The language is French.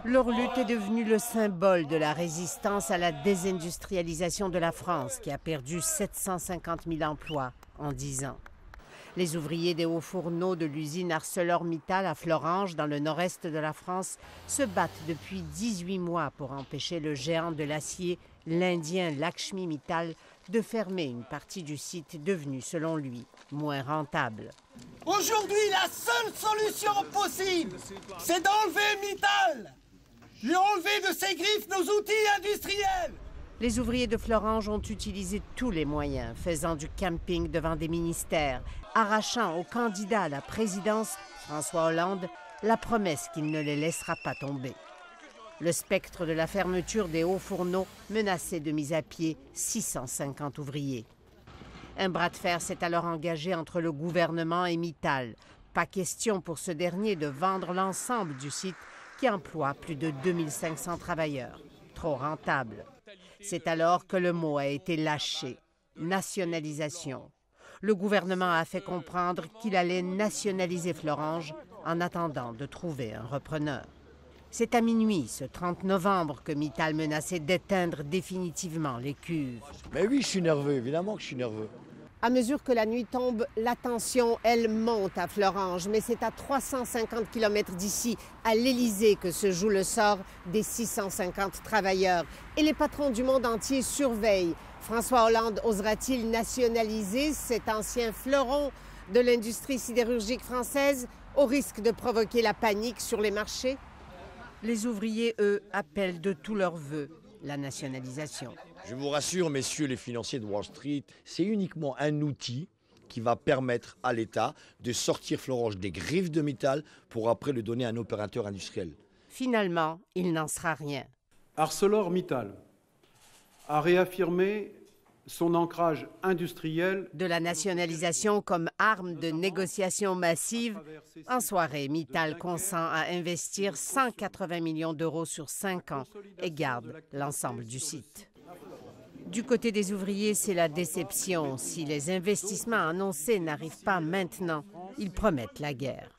Leur lutte est devenue le symbole de la résistance à la désindustrialisation de la France, qui a perdu 750 000 emplois en 10 ans. Les ouvriers des hauts fourneaux de l'usine ArcelorMittal à Florange, dans le nord-est de la France, se battent depuis 18 mois pour empêcher le géant de l'acier, l'Indien Lakshmi Mittal, de fermer une partie du site devenu, selon lui, moins rentable. Aujourd'hui, la seule solution possible, c'est d'enlever Mittal, lui enlever de ses griffes nos outils industriels. Les ouvriers de Florange ont utilisé tous les moyens, faisant du camping devant des ministères, arrachant au candidat à la présidence, François Hollande, la promesse qu'il ne les laissera pas tomber. Le spectre de la fermeture des hauts fourneaux menaçait de mise à pied 650 ouvriers. Un bras de fer s'est alors engagé entre le gouvernement et Mittal. Pas question pour ce dernier de vendre l'ensemble du site qui emploie plus de 2500 travailleurs. Trop rentable. C'est alors que le mot a été lâché. Nationalisation. Le gouvernement a fait comprendre qu'il allait nationaliser Florange en attendant de trouver un repreneur. C'est à minuit, ce 30 novembre, que Mittal menaçait d'éteindre définitivement les cuves. Mais oui, je suis nerveux, évidemment que je suis nerveux. À mesure que la nuit tombe, la tension, elle, monte à Florange. Mais c'est à 350 km d'ici, à l'Élysée, que se joue le sort des 650 travailleurs. Et les patrons du monde entier surveillent. François Hollande osera-t-il nationaliser cet ancien fleuron de l'industrie sidérurgique française, au risque de provoquer la panique sur les marchés? Les ouvriers, eux, appellent de tous leurs vœux la nationalisation. Je vous rassure, messieurs les financiers de Wall Street, c'est uniquement un outil qui va permettre à l'État de sortir Florange des griffes de Mittal pour après le donner à un opérateur industriel. Finalement, il n'en sera rien. ArcelorMittal a réaffirmé son ancrage industriel. De la nationalisation comme arme de négociation massive, en soirée, Mittal consent à investir 180 millions d'euros sur 5 ans et garde l'ensemble du site. Du côté des ouvriers, c'est la déception. Si les investissements annoncés n'arrivent pas maintenant, ils promettent la guerre.